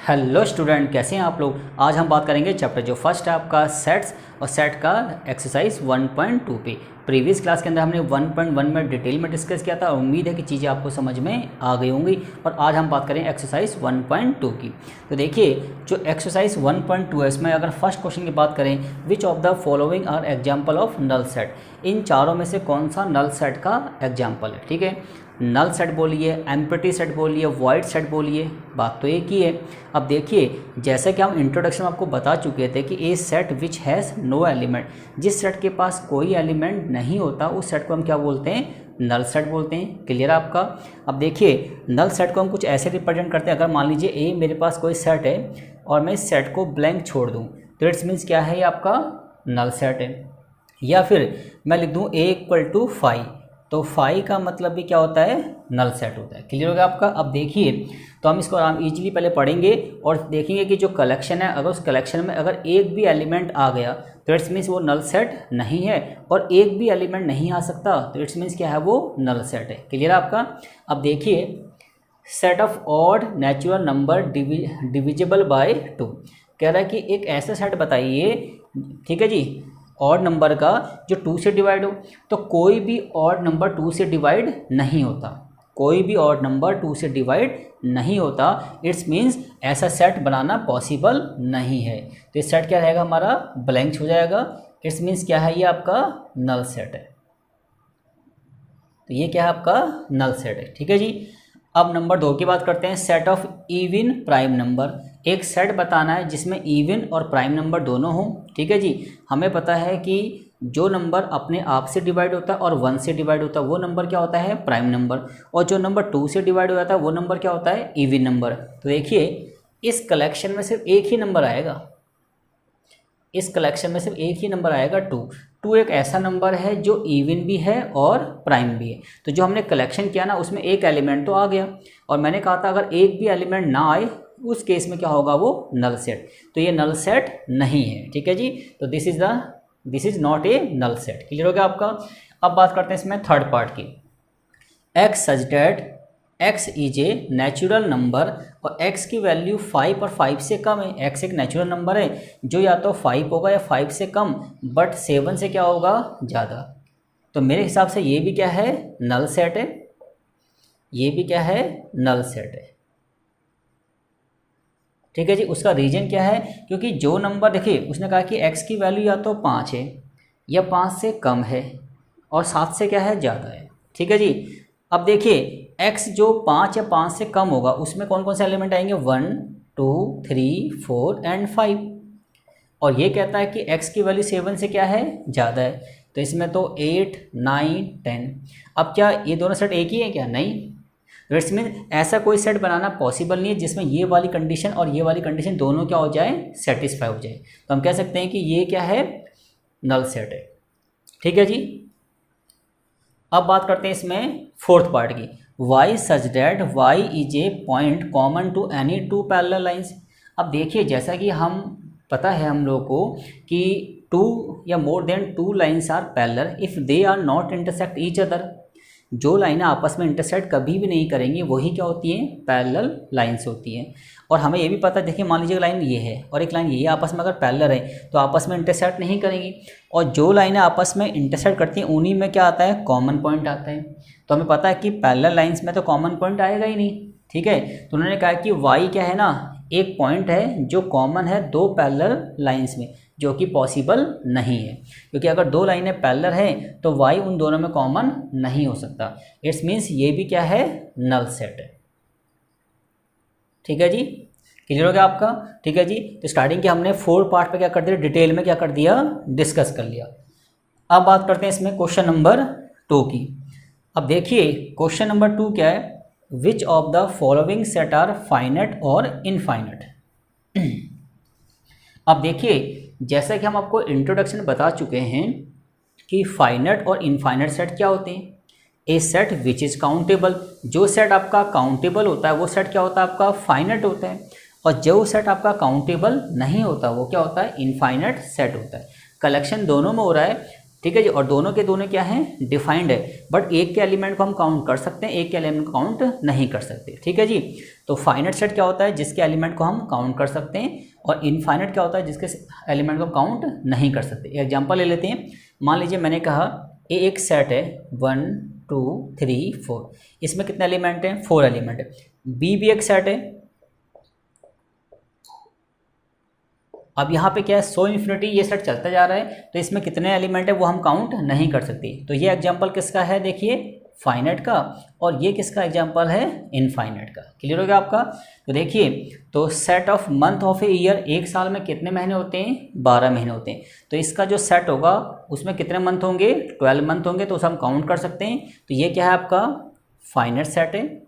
Hello student, कैसे हैं आप लोग। आज हम बात करेंगे चैप्टर जो फर्स्ट है आपका सेट्स और सेट का एक्सरसाइज 1.2 पे। प्रीवियस क्लास के अंदर हमने 1.1 में डिटेल में डिस्कस किया था। उम्मीद है कि चीज़ें आपको समझ में आ गई होंगी और आज हम बात करें एक्सरसाइज 1.2 की। तो देखिए जो एक्सरसाइज 1.2 है इसमें अगर फर्स्ट क्वेश्चन की बात करें, which of the following are example of null set. इन चारों में से कौन सा नल सेट का एग्जाम्पल है। ठीक है, नल सेट बोलिए, एम्प्टी सेट बोलिए, वॉइड सेट बोलिए, बात तो एक ही है। अब देखिए जैसे कि हम इंट्रोडक्शन में आपको बता चुके थे कि A set which has no element, जिस सेट के पास कोई एलिमेंट नहीं होता उस सेट को हम क्या बोलते हैं, नल सेट बोलते हैं। क्लियर है आपका। अब देखिए नल सेट को हम कुछ ऐसे रिप्रेजेंट करते हैं। अगर मान लीजिए ए मेरे पास कोई सेट है और मैं इस सेट को ब्लैंक छोड़ दूँ तो इट्स मीन्स क्या है, ये आपका नल सेट है। या फिर मैं लिख दूँ ए इक्वल टू 5, तो 5 का मतलब भी क्या होता है, नल सेट होता है। क्लियर होगा आपका। अब देखिए तो हम इसको आराम इजीली पहले पढ़ेंगे और देखेंगे कि जो कलेक्शन है अगर उस कलेक्शन में अगर एक भी एलिमेंट आ गया तो इट्स मीन्स वो नल सेट नहीं है, और एक भी एलिमेंट नहीं आ सकता तो इट्स मीन्स क्या है, वो नल सेट है। क्लियर है आपका। अब देखिए set of odd natural number divisible by 2 कह रहा है कि एक ऐसा सेट बताइए, ठीक है जी, ऑड नंबर का जो 2 से डिवाइड हो। तो कोई भी ऑड नंबर 2 से डिवाइड नहीं होता, कोई भी ऑड नंबर 2 से डिवाइड नहीं होता। इट्स मीन्स ऐसा सेट बनाना पॉसिबल नहीं है। तो ये सेट क्या रहेगा हमारा, ब्लैंक हो जाएगा। इट्स मीन्स क्या है, ये आपका नल सेट है। तो ये क्या है, आपका नल सेट है। ठीक है जी। अब नंबर 2 की बात करते हैं, set of even prime number. एक सेट बताना है जिसमें इवन और प्राइम नंबर दोनों हों। ठीक है जी। हमें पता है कि जो नंबर अपने आप से डिवाइड होता है और 1 से डिवाइड होता है वो नंबर क्या होता है, प्राइम नंबर, और जो नंबर 2 से डिवाइड हो जाता है वो नंबर क्या होता है, इवन नंबर। तो देखिए इस कलेक्शन में सिर्फ एक ही नंबर आएगा, इस कलेक्शन में सिर्फ एक ही नंबर आएगा 2। 2 एक ऐसा नंबर है जो इवन भी है और प्राइम भी है। तो जो हमने कलेक्शन किया ना उसमें एक एलिमेंट तो आ गया, और मैंने कहा था अगर एक भी एलिमेंट ना आए उस केस में क्या होगा, वो नल सेट। तो ये नल सेट नहीं है। ठीक है जी। तो this is not a null set. Clear हो गया आपका। अब बात करते हैं इसमें थर्ड पार्ट की। X such that x is a natural number, और x की वैल्यू 5 और 5 से कम है। x एक नेचुरल नंबर है जो या तो 5 होगा या 5 से कम, बट 7 से क्या होगा, ज़्यादा। तो मेरे हिसाब से ये भी क्या है, नल सेट है। ये भी क्या है, नल सेट है। ठीक है जी। उसका रीजन क्या है, क्योंकि जो नंबर देखिए उसने कहा कि x की वैल्यू या तो 5 है या 5 से कम है और 7 से क्या है, ज़्यादा है। ठीक है जी। अब देखिए x जो 5 या 5 से कम होगा उसमें कौन कौन से एलिमेंट आएंगे, 1 2 3 4 एंड 5, और ये कहता है कि x की वैल्यू 7 से क्या है, ज़्यादा है। तो इसमें तो 8 9 10। अब क्या ये दोनों सेट एक ही है क्या, नहीं। तो इट्स मीन ऐसा कोई सेट बनाना पॉसिबल नहीं है जिसमें ये वाली कंडीशन और ये वाली कंडीशन दोनों क्या हो जाए, सेटिस्फाई हो जाए। तो हम कह सकते हैं कि ये क्या है, नल सेट है। ठीक है जी। अब बात करते हैं इसमें फोर्थ पार्ट की। Y such that Y is a point common to any 2 parallel lines. अब देखिए जैसा कि हम पता है हम लोग को कि 2 या more than 2 lines are parallel if they are not intersect each other. जो लाइनें आपस में इंटरसेक्ट कभी भी नहीं करेंगी वही क्या होती हैं, पैरेलल लाइंस होती हैं। और हमें ये भी पता है, देखिए मान लीजिए लाइन ये है और एक लाइन ये है, आपस में अगर पैरेलल है तो आपस में इंटरसेक्ट नहीं करेंगी, और जो लाइनें आपस में इंटरसेक्ट करती हैं उन्हीं में क्या आता है, कॉमन पॉइंट आता है। तो हमें पता है कि पैरेलल लाइंस में तो कॉमन पॉइंट आएगा ही नहीं। ठीक है। तो उन्होंने कहा कि वाई क्या है ना, एक पॉइंट है जो कॉमन है 2 पैरेलल लाइंस में, जो कि पॉसिबल नहीं है, क्योंकि अगर 2 लाइनें पैरेलल हैं तो y उन दोनों में कॉमन नहीं हो सकता। इट्स मीन्स ये भी क्या है, नल सेट है। ठीक है जी। क्लियर हो गया आपका। ठीक है जी। तो स्टार्टिंग के हमने 4 पार्ट पे क्या कर दिया, डिटेल में क्या कर दिया, डिस्कस कर लिया। अब बात करते हैं इसमें क्वेश्चन नंबर 2 की। अब देखिए क्वेश्चन नंबर 2 क्या है, which of the following set are finite और इनफाइनाइट। अब देखिए जैसा कि हम आपको इंट्रोडक्शन बता चुके हैं कि फाइनाइट और इनफाइनाइट सेट क्या होते हैं। ए सेट विच इज़ काउंटेबल, जो सेट आपका काउंटेबल होता है वो सेट क्या होता है, आपका फाइनाइट होता है, और जो सेट आपका काउंटेबल नहीं होता वो क्या होता है, इनफाइनाइट सेट होता है। कलेक्शन दोनों में हो रहा है, ठीक है जी। और दोनों के दोनों क्या हैं, डिफाइंड है, बट एक के एलिमेंट को हम काउंट कर सकते हैं, एक के एलिमेंट को काउंट नहीं कर सकते। ठीक है जी। तो फाइनाइट सेट क्या होता है, जिसके एलिमेंट को हम काउंट कर सकते हैं, और इनफाइनाइट क्या होता है, जिसके एलिमेंट को काउंट नहीं कर सकते। एग्जाम्पल ले लेते हैं। मान लीजिए मैंने कहा ये एक सेट है 1 2 3 4, इसमें कितने एलिमेंट हैं, 4 एलिमेंट है। बी भी एक सेट है। अब यहाँ पे क्या है, सो इन्फिनिटी ये सेट चलता जा रहा है, तो इसमें कितने एलिमेंट है वो हम काउंट नहीं कर सकते। तो ये एग्जांपल किसका है, देखिए फाइनाइट का, और ये किसका एग्जांपल है, इनफाइनाइट का। क्लियर हो गया आपका। तो देखिए, तो set of month of a year, एक साल में कितने महीने होते हैं, 12 महीने होते हैं। तो इसका जो सेट होगा उसमें कितने मंथ होंगे, 12 मंथ होंगे, तो उसे हम काउंट कर सकते हैं। तो ये क्या है आपका फाइनाइट सेट है।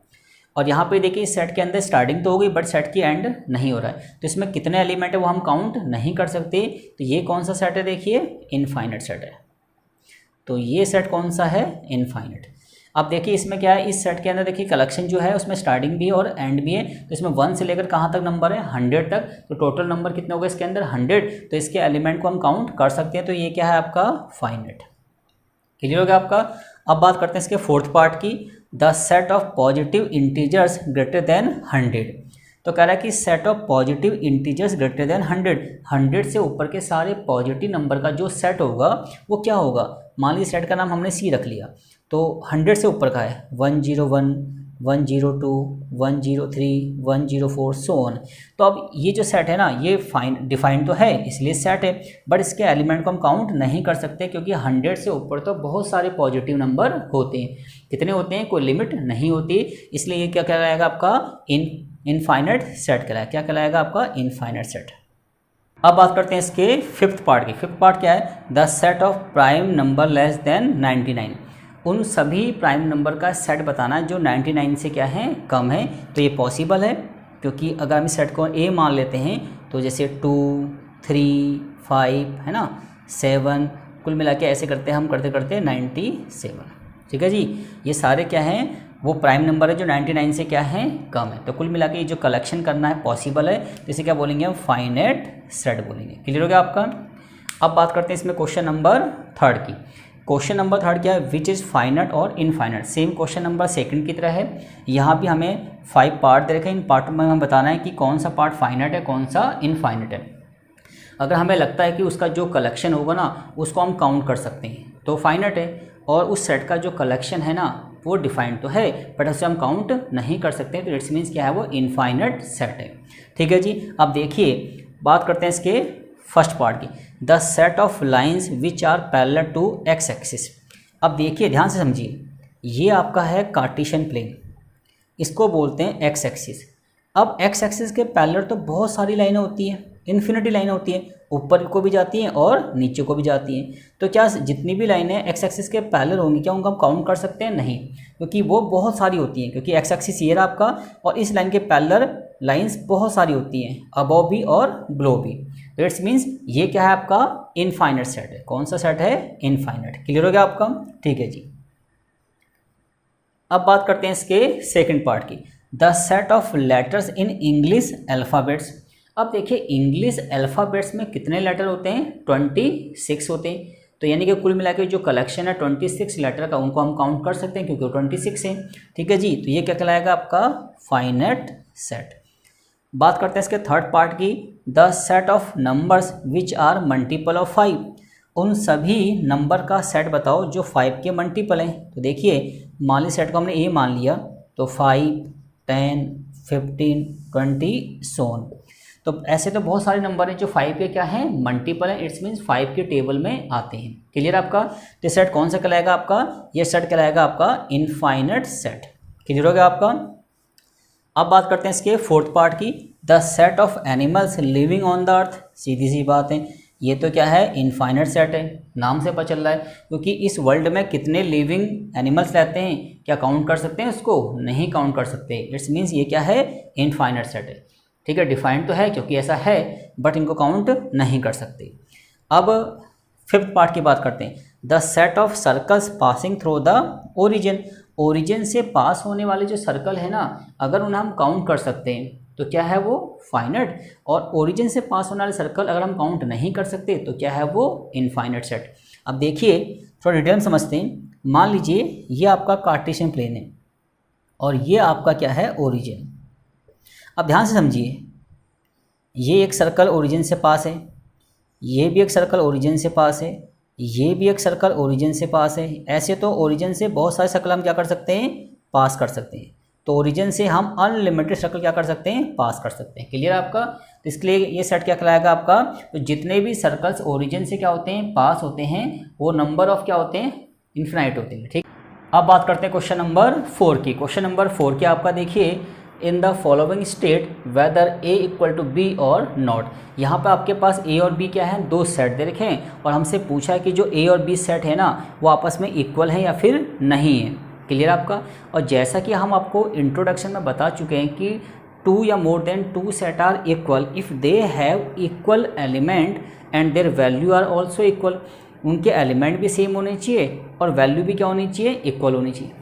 और यहाँ पे देखिए सेट के अंदर स्टार्टिंग तो हो गई, बट सेट की एंड नहीं हो रहा है, तो इसमें कितने एलिमेंट है वो हम काउंट नहीं कर सकते। तो ये कौन सा सेट है, देखिए इनफाइनाइट सेट है। तो ये सेट कौन सा है, इनफाइनाइट। अब देखिए इसमें क्या है, इस सेट के अंदर देखिए कलेक्शन जो है उसमें स्टार्टिंग भी है और एंड भी है। तो इसमें 1 से लेकर कहाँ तक नंबर है, 100 तक। तो टोटल नंबर कितने हो गए इसके अंदर, 100। तो इसके एलिमेंट को हम काउंट कर सकते हैं। तो ये क्या है आपका फाइनाइट। क्लियर हो गया आपका। अब बात करते हैं इसके फोर्थ पार्ट की, the set of positive integers greater than 100। तो कह रहा है कि set of positive integers greater than 100 से ऊपर के सारे पॉजिटिव नंबर का जो सेट होगा वो क्या होगा। मान लीजिए सेट का नाम हमने सी रख लिया, तो 100 से ऊपर का है 101 102 103 104 सो ऑन। तो अब ये जो सेट है ना, ये डिफाइंड तो है इसलिए सेट है, बट इसके एलिमेंट को हम काउंट नहीं कर सकते, क्योंकि 100 से ऊपर तो बहुत सारे पॉजिटिव नंबर होते हैं। कितने होते हैं, कोई लिमिट नहीं होती, इसलिए ये क्या कहलाएगा आपका इनफाइनाइट सेट कहलाएगा। क्या कहलाएगा आपका इनफाइनाइट सेट। अब बात करते हैं इसके फिफ्थ पार्ट की। फिफ्थ पार्ट क्या है, the set of prime number less than 99। उन सभी प्राइम नंबर का सेट बताना है जो 99 से क्या है, कम है। तो ये पॉसिबल है, क्योंकि अगर हम इस सेट को ए मान लेते हैं, तो जैसे 2 3 5 है ना, 7, कुल मिला के ऐसे करते हैं हम, करते करते 97। ठीक है जी। ये सारे क्या हैं, वो प्राइम नंबर है जो 99 से क्या है, कम है। तो कुल मिला के ये जो कलेक्शन करना है पॉसिबल है, तो इसे क्या बोलेंगे हम, फाइनाइट सेट बोलेंगे। क्लियर हो गया आपका। अब बात करते हैं इसमें क्वेश्चन नंबर 3 की। क्वेश्चन नंबर 3 क्या है, विच इज़ फाइनाइट और इनफाइनाइट। सेम क्वेश्चन नंबर 2 की तरह है। यहाँ भी हमें 5 पार्ट दे रखे हैं। इन पार्ट में हमें बताना है कि कौन सा पार्ट फाइनाइट है, कौन सा इनफाइनाइट है। अगर हमें लगता है कि उसका जो कलेक्शन होगा ना उसको हम काउंट कर सकते हैं तो फाइनाइट है, और उस सेट का जो कलेक्शन है ना वो डिफाइंड तो है, बट उसे हम काउंट नहीं कर सकते, तो इट्स मीन्स क्या है, वो इनफाइनाइट सेट है। ठीक है जी। अब देखिए बात करते हैं इसके फर्स्ट पार्ट की, the set of lines which are parallel to x axis. अब देखिए ध्यान से समझिए, ये आपका है कार्टेशियन प्लेन, इसको बोलते हैं एक्स एक्सिस। अब एक्स एक्सिस के पैरेलल तो बहुत सारी लाइनें होती हैं, इन्फिनिटी लाइनें होती हैं, ऊपर को भी जाती हैं और नीचे को भी जाती हैं। तो क्या जितनी भी लाइनें एक्स एक्सिस के पैरेलल होंगी, क्या उनको हम काउंट कर सकते हैं, नहीं, क्योंकि वो बहुत सारी होती हैं। क्योंकि एक्स एक्सिस ये रहा आपका, और इस लाइन के पैरेलल लाइंस बहुत सारी होती हैं, अबव भी और बिलो भी। तो इट्स मीन्स ये क्या है आपका इनफाइनाइट सेट है। कौन सा सेट है, इनफाइनाइट। क्लियर हो गया आपका। ठीक है जी। अब बात करते हैं इसके सेकंड पार्ट की, the set of letters in English alphabets. अब देखिए इंग्लिश अल्फ़ाबेट्स में कितने लेटर होते हैं, 26 होते हैं। तो यानी कि कुल मिला के जो कलेक्शन है 26 लेटर का, उनको हम काउंट कर सकते हैं क्योंकि वो 26 है। ठीक है जी। तो ये क्या कहलाएगा आपका फाइनाइट सेट। बात करते हैं इसके थर्ड पार्ट की, the set of numbers which are multiple of 5। उन सभी नंबर का सेट बताओ जो 5 के मल्टीपल हैं। तो देखिए मान ली सेट को हमने ए मान लिया, तो 5 10 15 20 सो ऑन। तो ऐसे तो बहुत सारे नंबर हैं जो 5 के क्या हैं, मल्टीपल हैं। इट्स मीन्स 5 के टेबल में आते हैं। क्लियर आपका। तो सेट कौन सा कहलाएगा आपका, ये सेट कहलाएगा आपका इनफाइनाइट सेट। क्लियर हो गया आपका। अब बात करते हैं इसके फोर्थ पार्ट की, the set of animals living on the earth. सीधी सी बात है, ये तो क्या है, इनफाइनाइट सेट है, नाम से पता चल रहा है। क्योंकि इस वर्ल्ड में कितने लिविंग एनिमल्स रहते हैं, क्या काउंट कर सकते हैं उसको, नहीं काउंट कर सकते। इट्स मीन्स ये क्या है, इनफाइनाइट सेट है। ठीक है, डिफाइंड तो है क्योंकि ऐसा है, बट इनको काउंट नहीं कर सकते। अब फिफ्थ पार्ट की बात करते हैं, the set of circles passing through the origin. Origin से पास होने वाले जो सर्कल है ना, अगर उन्हें हम काउंट कर सकते हैं तो क्या है वो फाइनाइट, और ओरिजिन से पास होने वाले सर्कल अगर हम काउंट नहीं कर सकते तो क्या है वो इनफाइनाइट सेट। अब देखिए थोड़ा डिटेल में समझते हैं। मान लीजिए ये आपका कार्टेशियन प्लेन है और ये आपका क्या है, ओरिजिन। अब ध्यान से समझिए, ये एक सर्कल ओरिजिन से पास है, ये भी एक सर्कल ओरिजिन से पास है, ये भी एक सर्कल ओरिजिन से पास है। ऐसे तो ओरिजिन से बहुत सारे सर्कल हम क्या कर सकते हैं, पास कर सकते हैं। तो ओरिजिन से हम अनलिमिटेड सर्कल क्या कर सकते हैं, पास कर सकते हैं। क्लियर है आपका? तो इसके लिए ये सेट क्या कहलाएगा आपका, तो जितने भी सर्कल्स ओरिजिन से क्या होते हैं, पास होते हैं, वो नंबर ऑफ क्या होते हैं, इन्फिनाइट होते हैं। ठीक, अब बात करते हैं क्वेश्चन नंबर 4 की। क्वेश्चन नंबर 4 क्या आपका देखिए, in the following state whether A equal to B और नॉट। यहाँ पर आपके पास ए और बी क्या है, दो सेट दे रखे हैं और हमसे पूछा है कि जो ए और बी सेट है ना वो आपस में इक्वल है या फिर नहीं है। क्लियर आपका? और जैसा कि हम आपको इंट्रोडक्शन में बता चुके हैं कि 2 या more than 2 set are equal if they have equal element and their value are also equal. उनके एलिमेंट भी सेम होने चाहिए और वैल्यू भी क्या होनी चाहिए, इक्वल होनी चाहिए।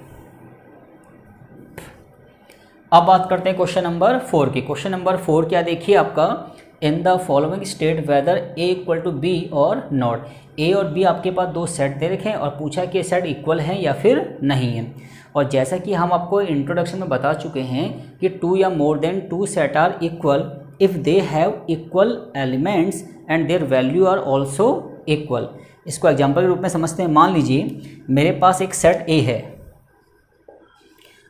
अब बात करते हैं क्वेश्चन नंबर 4 की। क्वेश्चन नंबर 4 क्या देखिए आपका, in the following state whether A equal to B और नॉट। ए और बी आपके पास दो सेट दे रखे हैं और पूछा कि सेट इक्वल है या फिर नहीं है। और जैसा कि हम आपको इंट्रोडक्शन में बता चुके हैं कि 2 या more than 2 set are equal if they have equal elements and their value are also equal. इसको एग्जाम्पल के रूप में समझते हैं। मान लीजिए मेरे पास एक सेट ए है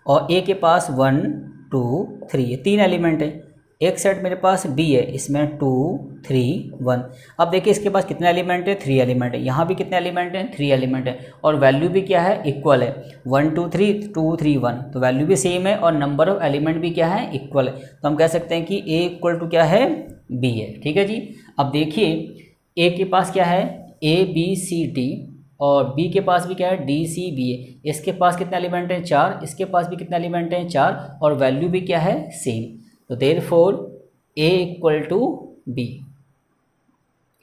और ए के पास 1 2 3 ये 3 एलिमेंट है। एक सेट मेरे पास बी है, इसमें 2 3 1। अब देखिए इसके पास कितने एलिमेंट है, 3 एलिमेंट है। यहाँ भी कितने एलिमेंट हैं, 3 एलिमेंट है। और वैल्यू भी क्या है, इक्वल है, 1 2 3 2 3 1। तो वैल्यू भी सेम है और नंबर ऑफ एलिमेंट भी क्या है, इक्वल है। तो हम कह सकते हैं कि ए इक्वल टू क्या है, बी है। ठीक है जी। अब देखिए ए के पास क्या है, ए बी सी डी और बी के पास भी क्या है, डी सी बी है। इसके पास कितने एलिमेंट हैं, 4। इसके पास भी कितने एलिमेंट हैं, 4। और वैल्यू भी क्या है, सेम। तो therefore A equal to B,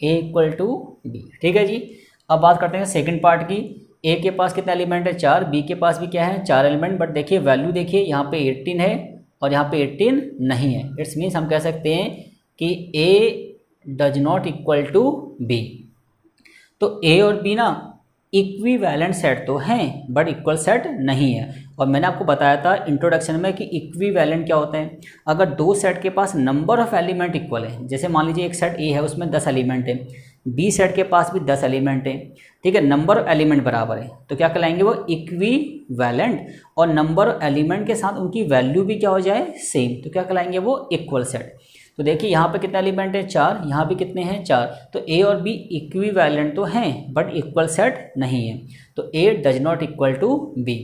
A equal to B. ठीक है जी। अब बात करते हैं सेकंड पार्ट की। ए के पास कितने एलिमेंट है, 4। बी के पास भी क्या है, 4 एलिमेंट। बट देखिए वैल्यू देखिए यहाँ पे 18 है और यहाँ पे 18 नहीं है। इट्स मीन्स हम कह सकते हैं कि A does not equal to B. तो ए और बी ना इक्विवेलेंट सेट तो हैं बट इक्वल सेट नहीं है। और मैंने आपको बताया था इंट्रोडक्शन में कि इक्विवेलेंट क्या होता है, अगर दो सेट के पास नंबर ऑफ एलिमेंट इक्वल है। जैसे मान लीजिए एक सेट ए है उसमें 10 एलिमेंट है, बी सेट के पास भी 10 एलिमेंट है। ठीक है, नंबर ऑफ एलिमेंट बराबर है तो क्या कहलाएंगे वो, इक्विवेलेंट। और नंबर ऑफ एलिमेंट के साथ उनकी वैल्यू भी क्या हो जाए, सेम, तो क्या कहलाएंगे वो, इक्वल सेट। तो देखिए यहाँ पे कितने एलिमेंट हैं, 4। यहाँ भी कितने हैं, 4। तो ए और बी इक्विवेलेंट तो हैं बट इक्वल सेट नहीं है। तो A does not equal to B.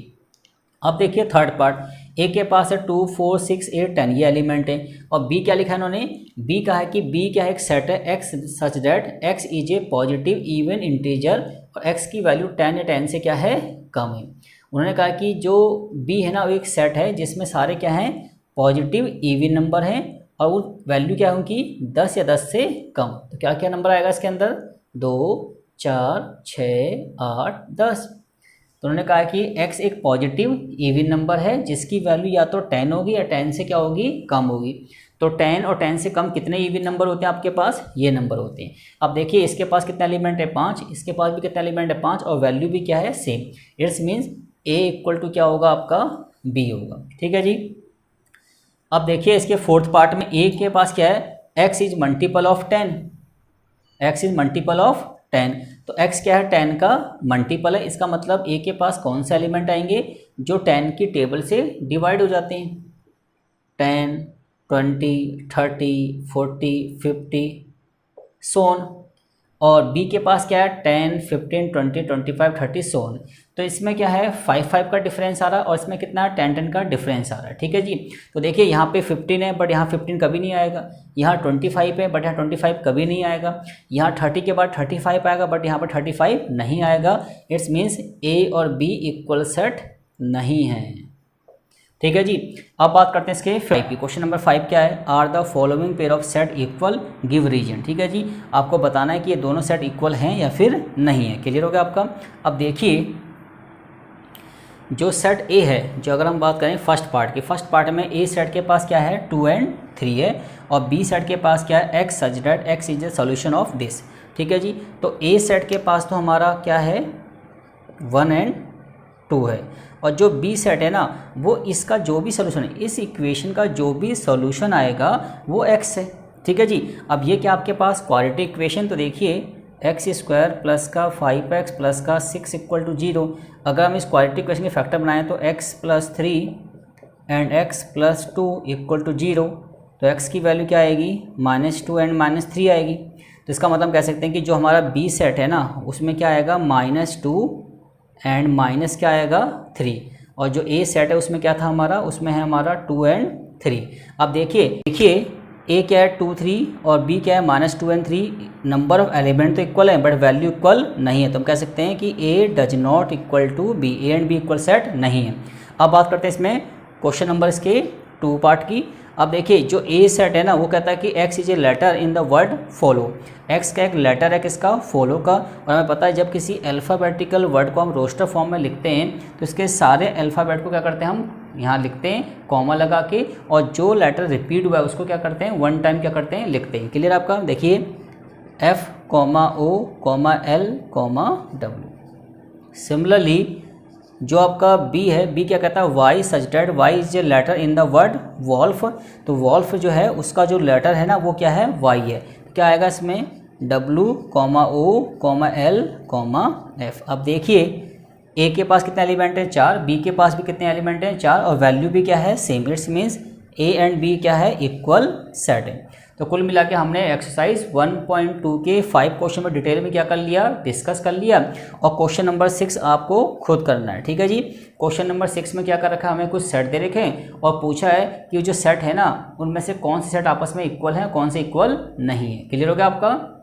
अब देखिए थर्ड पार्ट, ए के पास है 2 4 6 8 10 ये एलिमेंट है। और बी क्या लिखा है इन्होंने, बी का है कि बी क्या है, एक सेट है x such that x is A positive even integer और एक्स की वैल्यू 10 या 10 से क्या है, कम है। उन्होंने कहा कि जो बी है ना वो एक सेट है जिसमें सारे क्या हैं, पॉजिटिव इवन नंबर हैं और वो वैल्यू क्या है उनकी 10 या 10 से कम। तो क्या क्या नंबर आएगा इसके अंदर, 2 4 6 8 10। तो उन्होंने कहा कि x एक पॉजिटिव इवन नंबर है जिसकी वैल्यू या तो 10 होगी या 10 से क्या होगी, कम होगी। तो 10 और 10 से कम कितने इवन नंबर होते हैं आपके पास, ये नंबर होते हैं। अब देखिए इसके पास कितने एलिमेंट है, 5। इसके पास भी कितने एलिमेंट है, 5। और वैल्यू भी क्या है, same. It's means a equal to क्या होगा आपका, b होगा। ठीक है जी। अब देखिए इसके फोर्थ पार्ट में a के पास क्या है, x is multiple of 10, x is multiple of 10। तो x क्या है, 10 का मल्टीपल है। इसका मतलब a के पास कौन से एलिमेंट आएंगे जो 10 की टेबल से डिवाइड हो जाते हैं, 10 20 30 40 50 सोन। और b के पास क्या है, 10 15 20 25 30 सोन। तो इसमें क्या है, 5 5 का डिफरेंस आ रहा है और इसमें कितना है, 10 10 का डिफरेंस आ रहा है। ठीक है जी। तो देखिए यहाँ पे 15 है बट यहाँ 15 कभी नहीं आएगा। यहाँ 25 है बट यहाँ 25 कभी नहीं आएगा। यहाँ 30 के बाद 35 आएगा बट यहाँ पर 35 नहीं आएगा। इट्स मीन्स a और b इक्वल सेट नहीं है। ठीक है जी। अब बात करते हैं इसके 5 की। क्वेश्चन नंबर 5 क्या है, are the following pair of set equal, give reason. ठीक है जी, आपको बताना है कि ये दोनों सेट इक्वल हैं या फिर नहीं है। क्लियर हो गया आपका। अब देखिए जो सेट ए है, जो अगर हम बात करें फर्स्ट पार्ट की, फर्स्ट पार्ट में ए सेट के पास क्या है, 2 and 3 है और बी सेट के पास क्या है, x such that x is a solution of this. ठीक है जी। तो ए सेट के पास तो हमारा क्या है 1 एंड 2 है, और जो बी सेट है ना वो इसका जो भी सोल्यूशन है, इस इक्वेशन का जो भी सोल्यूशन आएगा वो एक्स है। ठीक है जी। अब ये क्या आपके पास क्वाड्रेटिक इक्वेशन, तो देखिए एक्स स्क्वायर प्लस का 5x प्लस का 6 इक्वल टू 0। अगर हम इस क्वाड्रेटिक इक्वेशन के फैक्टर बनाएं तो x plus 3 and x plus 2 equal to 0, तो x की वैल्यू क्या आएगी -2 एंड -3 आएगी। तो इसका मतलब कह सकते हैं कि जो हमारा बी सेट है ना उसमें क्या आएगा -2 एंड माइनस क्या आएगा 3, और जो ए सेट है उसमें क्या था हमारा, उसमें है हमारा 2 एंड 3। अब देखिए ए क्या है 2 3 और बी क्या है -2 एंड 3। नंबर ऑफ एलिमेंट तो इक्वल है बट वैल्यू इक्वल नहीं है, तो हम कह सकते हैं कि A does not equal to B, A and B equal set नहीं है। अब बात करते हैं इसमें क्वेश्चन नंबर इसके 2 पार्ट की। अब देखिए जो ए सेट है ना वो कहता है कि x is a letter in the word follow. X का एक लेटर है किसका, फॉलो का, और हमें पता है जब किसी अल्फ़ाबेटिकल वर्ड को हम रोस्टर फॉर्म में लिखते हैं तो इसके सारे अल्फ़ाबेट को क्या करते हैं हम यहाँ लिखते हैं कॉमा लगा के, और जो लेटर रिपीट हुआ है उसको क्या करते हैं 1 टाइम क्या करते हैं लिखते हैं। क्लियर आपका, देखिए F, O, L, W। Similarly जो आपका B है, B क्या कहता है Y such that Y is a letter in the word wolf. तो वॉल्फ जो है उसका जो लेटर है ना वो क्या है Y है, क्या आएगा इसमें W, O, L, F। अब देखिए A के पास कितने एलिमेंट हैं 4, B के पास भी कितने एलिमेंट हैं 4, और वैल्यू भी क्या है same, it's means A and B क्या है इक्वल सेट है। तो कुल मिला के हमने एक्सरसाइज 1.2 के 5 क्वेश्चन में डिटेल में क्या कर लिया, डिस्कस कर लिया, और क्वेश्चन नंबर 6 आपको खुद करना है। ठीक है जी। क्वेश्चन नंबर 6 में क्या कर रखा है, हमें कुछ सेट दे रखे हैं और पूछा है कि जो सेट है ना उनमें से कौन से सेट आपस में इक्वल है, कौन से इक्वल नहीं है। क्लियर हो गया आपका।